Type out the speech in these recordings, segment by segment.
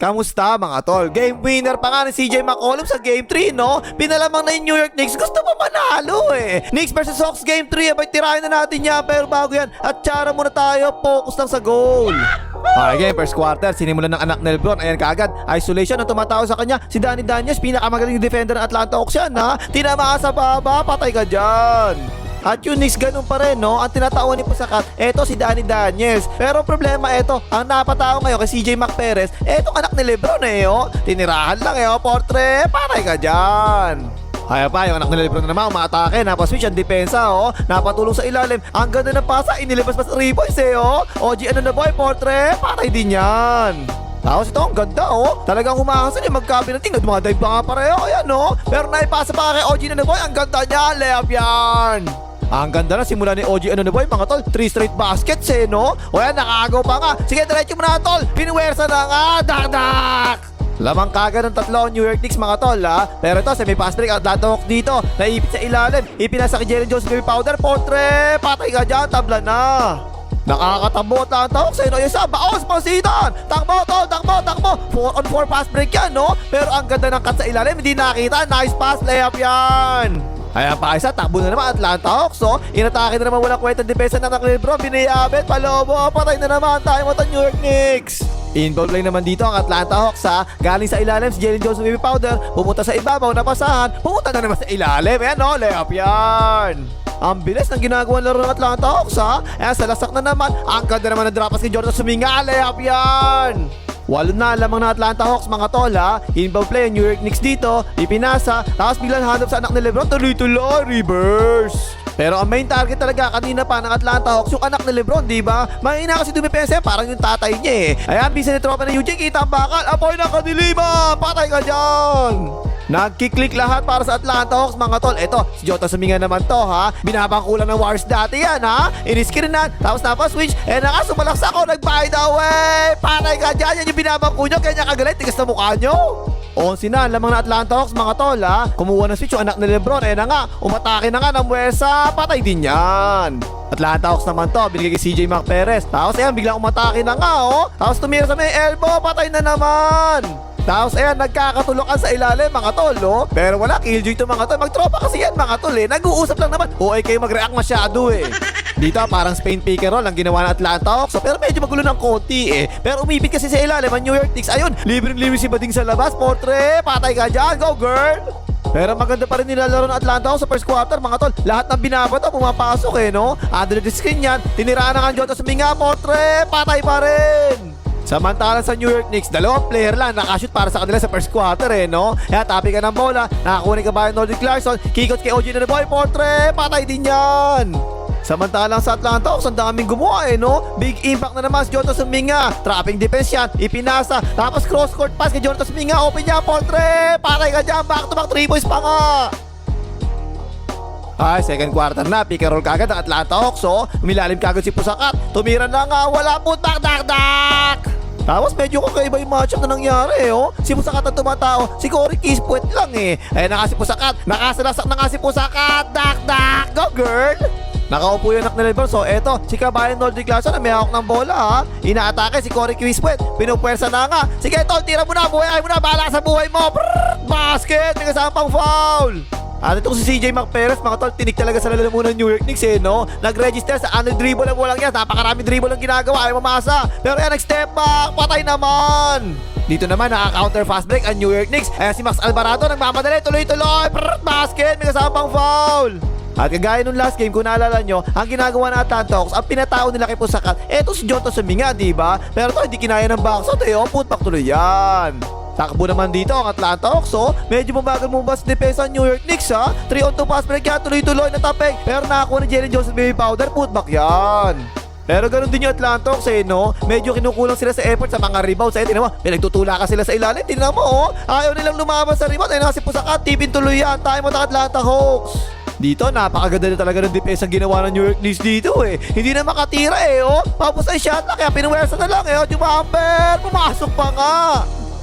Kamusta mga tol? Game winner pa nga ni CJ McCollum sa Game 3, no? Pinalamang na yung New York Knicks. Gusto pa manalo eh. Knicks versus Hawks Game 3. Abay, tirahin na natin yan. Pero bago yan, at tsara muna tayo. Focus lang sa goal. Okay, game, first quarter. Sinimulan ng anak ni Lebron. Ayan kaagad. Isolation ang tumatawag sa kanya. Si Danny Daniels, pinakamagaling defender ng Atlanta Hawks yan, ha? Tinamaan sa baba. Patay ka dyan. At yung Knicks ganun pa rin, no? Ang tinatawan ni Pusakat, eto si Danny Daniels. Pero ang problema eto, ang napatao ngayon kay CJ McPerez, etong anak ni Lebron eh, oh. Tinirahan lang eh, oh, portre. Paray ka dyan. Kaya pa, yung anak ni Lebron na naman, umaatake, napaswitch ang depensa, oh. Napatulong sa ilalim. Ang ganda ng pasa, inilabas pa sa 3 points eh, oh. OG ano na boy, portre. Paray din yan. Tapos ito, ang ganda, oh. Talagang humahasan yung magkabilang at mga dive pa nga pareho, ayan, oh. Pero naipasa pa kay OG na boy, ang ganda niya, layup yan. Ang ganda na simula ni OG ano na boy, mga tol, 3 straight baskets eh, no? O yan, nakagaw pa nga. Sige, diretso mo na, tol. Pinuwersa na nga, dak-dak. Lamang kagad ng tatlo New York Knicks, mga tol, ha? Pero ito, semi-pass break, Atlanta Hawks dito. Naipit sa ilalim. Ipinasa kay Jalen Johnson, baby powder, portre. Patay ka dyan, tabla na. Nakakatabo at Atlanta Hawks, no? Yung isa, baos, pansitan. Takbo, tol, takbo. 4 on 4 pass break yan, no? Pero ang ganda ng cut sa ilalim, hindi nakita. Nice pass, layup yan. Ayan pa isa, takbo na naman Atlanta Hawks, oh. Inatake na naman walang kwenta depensa ng Lebron, biniyabit, palobo, patay na naman tayo mo New York Knicks. Inbound play naman dito ang Atlanta Hawks, ha. Galing sa ilalim si Jalen Johnson, baby powder, pumunta sa ibabaw, napasahan, pumunta na naman sa ilalim, ayan, oh, layup yan. Ang bilis ng ginagawang laro ng Atlanta Hawks, ha. Ayan, sa lasak na naman, ang ganda naman ng drapas kay Jordan Suminga, layup yan. Walo na lamang na Atlanta Hawks, mga tol, ha. Inbound play, New York Knicks dito, ipinasa, tapos biglang hanap sa anak ni Lebron, tuloy-tuloy, reverse. Pero ang main target talaga kanina pa ng Atlanta Hawks, yung anak ni Lebron, di ba? Mahina kasi dumipensa, parang yung tatay niya eh. Ayan, bisa ni tropa ng UJ, kita ang bakal, apoy ng kadiliman, patay ka dyan. Nagkiklik lahat para sa Atlanta Hawks, mga tol. Eto, si Jota Suminga naman to, ha. Binabangkulan ng Warriors dati yan, ha. Iniskrinan, tapos napaswitch. Eh na nga, sumalaksa ko, nag-by the way. Patay ka dyan, yan yung binabangko nyo. Kaya niya kagalit, tigas na mukha nyo. 11 na, lamang na Atlanta Hawks, mga tol, ha. Kumuha ng switch yung anak ni Lebron. Eh na nga, umatake na nga ng Muesa. Patay din yan. Atlanta Hawks naman to, binigay kay CJ McPerez. Tapos ayan, biglang umatake na nga, oh. Tapos tumira sa may elbow, patay na naman. Tapos ayan, nagkakatulokan sa ilalim, mga tol, oh. Pero wala, killjoy to, mga tol. Magtropa kasi yan, mga tol, eh. Nag-uusap lang naman. Okay kayo mag-react masyado, eh. Dito, parang Spain pick and roll ang ginawa ng Atlanta Hawks. Pero medyo magulo ng konti, eh. Pero umipit kasi sa ilalim ang New York Knicks. Ayun, libreng-libre si Bading sa labas. Portre, patay ka dyan. Go, girl! Pero maganda pa rin nilalaro ng Atlanta Hawks sa first quarter, mga tol. Lahat ng binabato, pumapasok, eh, no? Under the screen yan. Tiniraan na nga Jota Suminga. Portre, patay pa rin! Samantalang sa New York Knicks, dalawang player lang nakashoot para sa kanila sa first quarter, eh, no? Kaya tapi ka ng bola, nakakunin ka ba yung Nordic Clarkson, kikot kay OG na boy, portre, patay din yan! Samantalang sa Atlanta Hawks, ang daming gumawa, eh, no? Big impact na naman si Jota Suminga, trapping defense yan, ipinasa, tapos cross-court pass kay Jota Suminga, open niya, portre, patay ka dyan, back-to-back 3 points pa nga! Ay, second quarter na, pick and roll kagad ang Atlanta Hawks, oh. Umilalim kagad si Pusakat, tumira na nga, wala po, dak-dak-dak! Tapos medyo kakaiba yung matchup na nangyari, eh, oh. Si Pusakat ang tumatao, si Corey Kispwet lang, eh. Ayan na nga si Pusakat, nakasalasak na nga si Pusakat, dak-dak! Go, girl! Nakaupo yung anak ni Lebron. So eto, si Kabayan Nordic Clarkson na may hawak ng bola, ha. Inaatake si Corey Kispwet, pinupwersa na nga. Sige, tol, tira mo na, buhay mo na, bahala sa buhay mo. Brrr, basket, may kasama pang foul. At itong si CJ McPerez, mga tol, tinik talaga sa lalamunan ng New York Knicks, eh, no? Nag-register sa under dribble lang walang yan. Napakarami dribble ang ginagawa, ay mamasa. Pero yan, nag-step back, patay naman. Dito naman, naka-counter fast break ang New York Knicks. Ayan si Max Alvarado, nagmamadali, tuloy-tuloy. Brrr, basket, may kasama pang foul. At kagaya nung last game, kung naalala nyo, ang ginagawa ng Atlanta Hawks, ang pinatao nila kay Pusakat, eto si Jota Suminga, diba? Pero to, hindi kinaya ng backshot, eh, oh, putback tuloy yan. Takbo naman dito ang Atlanta Hawks, oh. Medyo mabagal mong bas depensa ng New York Knicks, ha. 3 on 2 pass break yan, tuloy-tuloy na tapeng. Pero nakakuha ni Jalen Johnson, baby powder, putback yan. Pero ganun din yung Atlanta Hawks, eh, no? Medyo kinukulang sila sa effort sa mga rebounds. Eh, tinan mo, pinagtutula ka sila sa ilalim. Tinan mo, oh. Ayaw nilang lumabas sa rebound. Ayun na si Pusakat, tipin tuloy yan. Tayo mo ng Atlanta Hawks. Dito, napakaganda na talaga ng defense ang ginawa ng New York Knicks dito, eh. Hindi na makatira, eh, oh. Tapos ay shot na, kaya pinuwersa na lang, eh, oh. Jumamper, pumasok pa nga.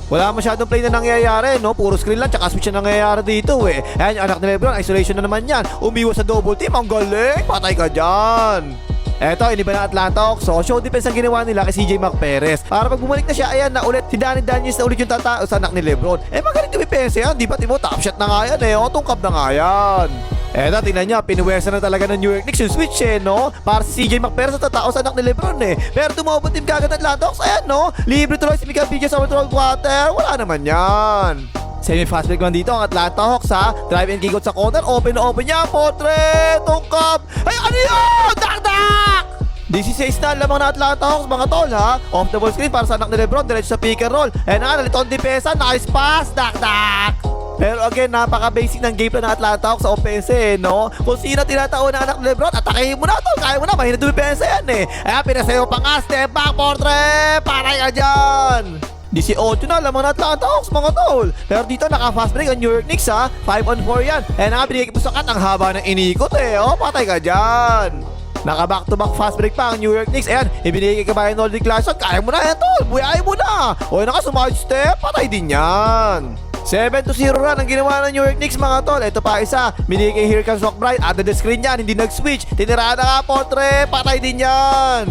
Wala masyadong play na nangyayari, no? Puro screen lang, tsaka switch na nangyayari dito, eh. Ayan, yung anak ni Lebron, isolation na naman yan. Umiwas sa double team, ang galing. Patay ka dyan. Eto, iniba na Atlanta Hawks. So, show defense ang ginawa nila kay CJ McPerez. Para pag bumalik na siya, ayan na ulit. Si Danny Daniels na ulit yung tatao sa anak ni Lebron. Magaling tumipensa yan. Di ba, Timo? Top shot na nga yan eh. Tungkab na nga yan. Eto, tingnan nyo, pinuwersa na talaga ng New York Knicks yung switch no? Para si CJ McPherson sa tatao sa anak ni Lebron Pero tumawag team kagad ng Atlanta Hawks, ayan no? Libre tuloy si Mika Bridges sa third quarter, wala naman yan. Semi-fast break man dito ang Atlanta Hawks Drive and kick out sa corner, open na open niya, portrait, tungkab. Ay, ano yun? Dakdak! 16 na lamang na Atlanta Hawks mga tol Off the ball screen para sa anak ni Lebron, diretso sa pick and roll. Nalito ang dipesa, nice pass, dakdak! Pero again, napaka-basic ng gameplay ng Atlanta Hawks sa offense no? Kung sino tinataon ng anak ni Lebron, atakehin mo na tol, kaya mo na, mahina dumipensa yan Ayan, pinasayo pa nga, step back, portrait, paray ka dyan! 18 na lamang na Atlanta Hawks mga tol. Pero dito naka-fast break ang New York Knicks 5-on-4 yan. Binigay po sakat ang haba ng inikot patay ka dyan. Naka back to back fast break pa ang New York Knicks. Ayan, ibinigay kay Bayern Nordic Clarkson. Kaya mo na yan tol, buyayin mo na. Naka smart step, patay din yan. 7-0 run ang ginawa ng New York Knicks mga tol. Ito pa isa, binigay kay Here Comes McBride. Under the screen yan, hindi nag-switch. Tiniraan na nga portrait, patay din yan.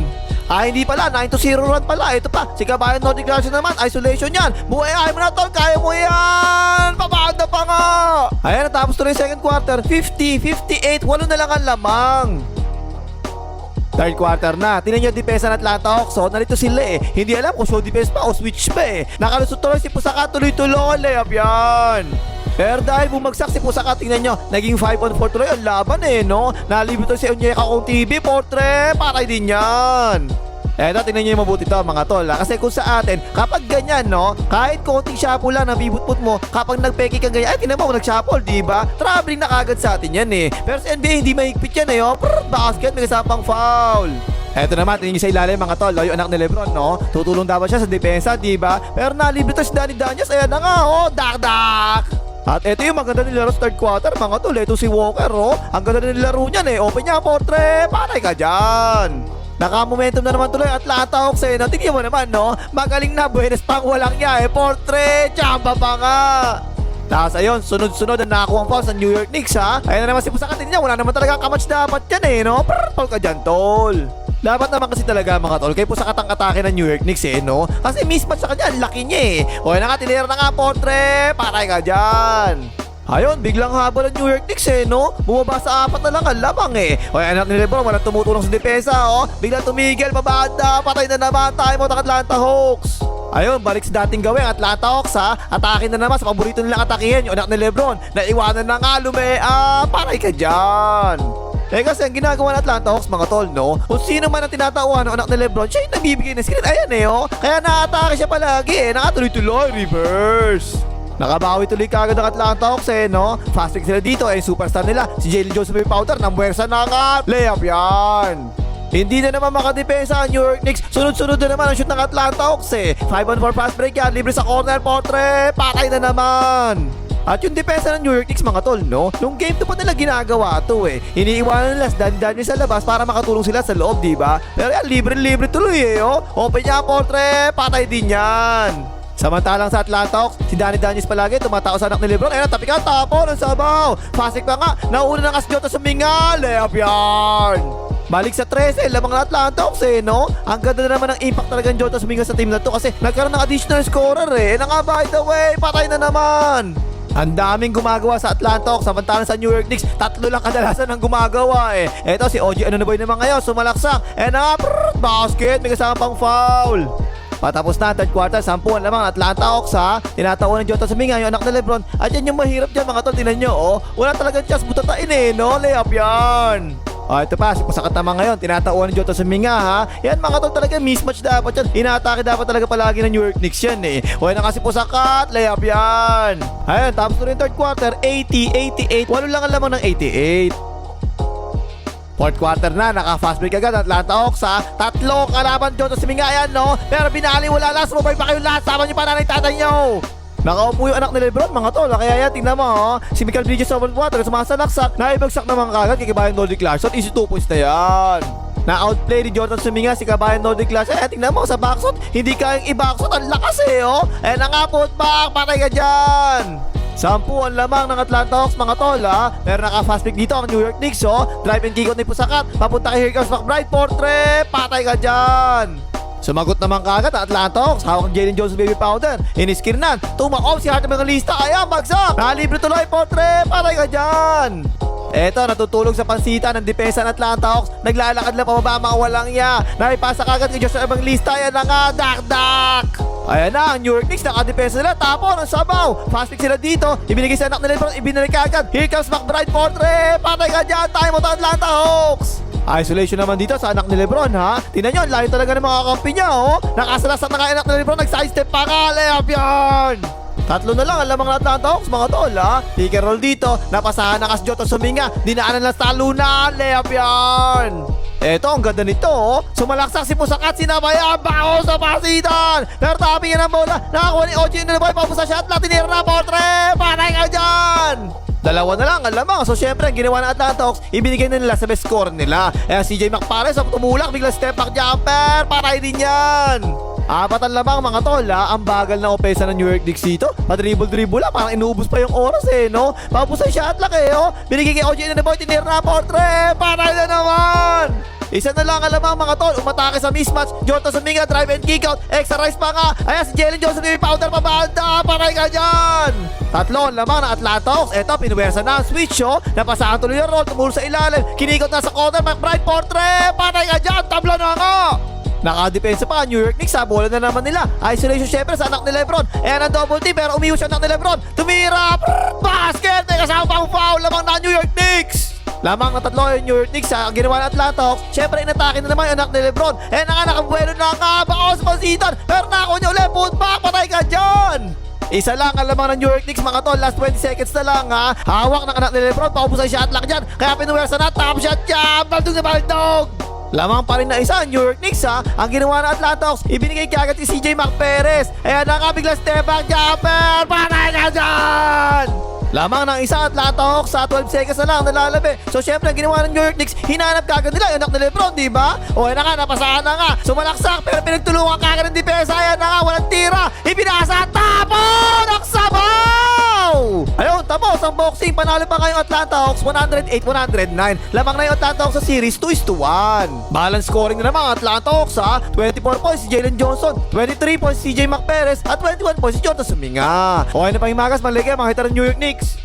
Hindi pala, 9-0 run pala. Ito pa, si Kabayan Nordic Clarkson naman, isolation yan. Buhay mo na tol, kaya mo yan. Pabanda pa nga. Ayan, natapos tuloy yung second quarter. 50-58, 8 na lang ang lamang. Third quarter na. Tingnan nyo yung depensa ng Atlanta Hawks. Nalito sila Hindi alam kung show defense pa o switch pa Nakalusot tuloy si Pusaka, tuloy-tuloy. Layup yan. Pero dahil bumagsak si Pusaka, tingnan nyo, naging 5-on-4 tuloy ang laban no? Nalibot si Onyeka kung TV, portrait, patay din yan. Eto, tingnan nyo yung mabuti to mga tol Kasi kung sa atin, kapag ganyan no, kahit konting shuffle lang nabibutput mo, kapag nagpeki kang ganyan, tingnan mo nag-shuffle, diba? Traveling na kagad sa atin yan Pero sa NBA hindi mahigpit yan basket, may kasapang foul. Eto naman, tingin sa ilalim mga tol, yung anak ni Lebron no, tutulong dapat siya sa depensa, diba? Pero nalibot si Danny Daniels, ayan na nga dak-dak. At ito yung maganda nilaro sa third quarter mga tol. Ito si Walker ang ganda nilaro niyan Open niya portrait, patay ka dyan. Naka-momentum na naman tuloy Atlanta Hawks Tingnan mo naman no, magaling na, buenas pang walang niya portrait, tsamba pa nga. Tapos ayun, sunod-sunod ang nakakuha ang foul sa New York Knicks Ayun na naman si Pusakatin niya, wala naman talagang kamatch dapat yan no. Purple ka dyan tol. Dapat naman kasi talaga mga tol, kaya po sa katang-atake ng New York Knicks no? Kasi mismatch sa kanya, laki niya O na nga, tinira na nga portrait, patay ka dyan. Ayun, biglang habol ng New York Knicks no? Bumaba sa 4 na lang ang lamang O anak ni Lebron, walang tumutulong sa depensa Biglang tumigil, babanda, patay na naman tayo mo ng Atlanta Hawks. Ayun, balik sa dating gawin Atlanta Hawks Atake na naman sa paborito nilang atakihin, yung anak ni Lebron. Naiwanan na nga, patay ka dyan. Kasi ang ginagawa ng Atlanta Hawks mga tol no, kung sino man ang tinatauhan ng anak ni Lebron, siya yung nagbibigay ng screen. Ayan Kaya naatake siya palagi nakatuloy-tuloy, reverse. Nakabawi tuloy kagad ang Atlanta Hawks no. Fast break sila dito superstar nila si Jalen Joseph may powder, namwersa na nga, layup yan. Hindi na naman makadepensa ang New York Knicks. Sunod-sunod na naman ang shoot ng Atlanta Hawks 5-on-4 fast break yan, libre sa corner, portrait, patay na naman. At yung depensa ng New York Knicks mga tol no, nung game 2 pa nila ginagawa to iniiwanan nila dandan sa labas para makatulong sila sa loob, diba? Pero yan, libre-libre tuloy Open niya portrait, patay din yan. Samantalang sa Atlanta Hawks, si Danny Daniels palagi tumatao sa anak ni Lebron. Ayun, tapi ka, tapo ng sabaw. Fasik pa nga, nauna ng Asjota sa Minga, layup yan. Balik sa 13, lamang ng Atlanta Hawks no? Ang ganda na naman ng impact talaga ng Jota Suminga sa team na to kasi nagkaroon ng additional scorer na nga, by the way, patay na naman. Ang daming gumagawa sa Atlanta Hawks, samantalang sa New York Knicks, 3 lang kadalasan ang gumagawa Eto si OG Anunoby naman ngayon, sumalaksak. Basket, may kasama pang foul. Patapos na third quarter, 10 lamang Atlanta Hawks tinataon ng Jota Suminga, yung anak na Lebron. At yan yung mahirap dyan mga tol, tinan nyo wala talagang chance, butatain no, layup yan. Ito pa, si Pusakat naman ngayon, tinatauhan ng Jota Suminga Yan mga tol, talaga mismatch dapat yan. Inaatake dapat talaga palagi ng New York Knicks yan na kasi Pusakat, layup yan. Ayun, tapos na rin third quarter, 80-88, 8 lang ang lamang ng 88. Fourth quarter na, naka-fast break agad Atlanta Hawks 3 kalaban Jota Suminga yan no. Pero binali wala lang, sumabay pa kayo lahat, sama nyo pa nanay tatay nyo. Nakaupo yung anak ni Lebron mga tol kaya yan, tingnan mo si Mika Bridges sa water, sumasalaksak, naibagsak naman kagad kay Kabayan Nordic Clarkson, easy 2 points na yan. Na-outplay ni Jordan Suminga si Kabayan Nordic Clarkson. Tingnan mo sa backshot, hindi kayang i-backshot, ang lakas na nga, put back, patay ka dyan. 10 ang lamang ng Atlanta Hawks mga tol ha. Pero naka-fast break dito ang New York Knicks Drive and kick out ni Pusakat. Papunta kay Here Comes McBride. Portre, patay ka dyan. Sumagot naman kagad ang Atlanta Hawks. Hawak ang Jalen Johnson baby powder. Iniskirnan. Tumakop si Hart ng mga lista. Ayan, bagsak. Nalibre tuloy. Portre, patay ka dyan. Eto, natutulog sa pansita ng depensa ng Atlanta Hawks. Naglalakad lang pababa mga walang iya. Naipasa kagad kay Joshua Evangelista. Ayan na nga, dak-dak. Ayan na, ang New York Knicks, nakadepensa nila. Tapon ang sabaw. Fast pick sila dito. Ibinigay sa anak nila LeBron. Ibinalik kagad. Here comes McBride. Portre, patay ka dyan. Time out ang Atlanta Hawks. Isolation naman dito sa anak ni LeBron ha. Tingnan nyo, layo talaga ng mga kampi niya Nakasalasat na anak ni LeBron. Nag-sidestep pa ka. Layup yan. Tatlo na lang ang lamang ng Atlanta Hawks mga tol ha. Pick and roll dito. Napasahan na Jota Suminga. Dinaanan lang sa Luna. Layup yan. Eto, ang ganda nito Sumalaksak si Pusakat. Sinabayan. Bao sa pasitan. Pero tapping yan ang bola. Nakakuha ni OG na boy. Papusa shot lang. Tinira na Portre. Patay ka dyan. Dalawa na lang ang lamang. So syempre ang ginawa ng Atlanta Hawks, ibinigay na nila sa best score nila. CJ McPares ang tumulak, biglang step back jumper, patay din yan. Apat ang lamang mga tol Ang bagal na opesa ng New York Knicks dito. Padribble-dribble lang, parang inuubos pa yung oras no. Papusay shot lang Binigay kay OJ na boy, tinira na Portre, patay na naman. Isa na lang ang lamang mga tol. Umatake sa mismatch. Jota Suminga, drive and kick out. Extra rise pa nga. Ayan si Jalen Johnson, may powder pa banda. Patay ka dyan. Tatlo ang lamang ng Atlanta Hawks. Eto, pinuwersa na ang switch Napasahan tuloy yung roll. Tumulong sa ilalim. Kinikot na sa corner. McBride, Portre. Patay ka dyan. Tabla na nga. Nakadepensa pa ang New York Knicks bola na naman nila. Isolation syempre sa anak ni LeBron. Ayan ang double team pero umiwas siya anak ni LeBron. Tumira. Basket. May kasama pang foul. Lamang na New York Knicks. Lamang na tatlo yung New York Knicks Ang ginawa ng Atlanta Hawks. Siyempre inatake na naman yung anak ni LeBron. Na nga nakabuelo na nga. Bao sa pasitan. Pero nakakuha niya ulit. Putback. Patay ka dyan. Isa lang ang lamang ng New York Knicks mga tol. Last 20 seconds na lang Hawak ng anak ni LeBron. Paubos ang shot lock dyan. Kaya pinuwersa na. Top shot dyan. Baldog na baldog. Lamang pa rin na isa ang New York Knicks Ang ginawa ng Atlanta Hawks, ibinigay kagad si CJ McPares. Ayan na nga, biglang step back jumper. Patay ka dyan. Lamang ng isa Atlanta Hawks sa 12 seconds na lang nalalabi. So syempre ang ginawa ng New York Knicks, hinanap kagad nila yung anak ni LeBron, di ba? O ayan na nga, napasahan na nga. Sumalaksak pero pinagtulungan kagad ng depensa. Ayan na nga, walang tira. Ibinasa, tapon! Ang sabaw! Ayun, tapos ang boxing. Panalo pa ngayong Atlanta Hawks 108-109. Lamang na yung Atlanta Hawks sa series 2-1. Balance scoring na naman ang Atlanta Hawks 24 points si Jalen Johnson, 23 points si CJ McPares at 21 points si Jota Suminga. Okay na pang himagas, maligay mga hitar ng New York Knicks.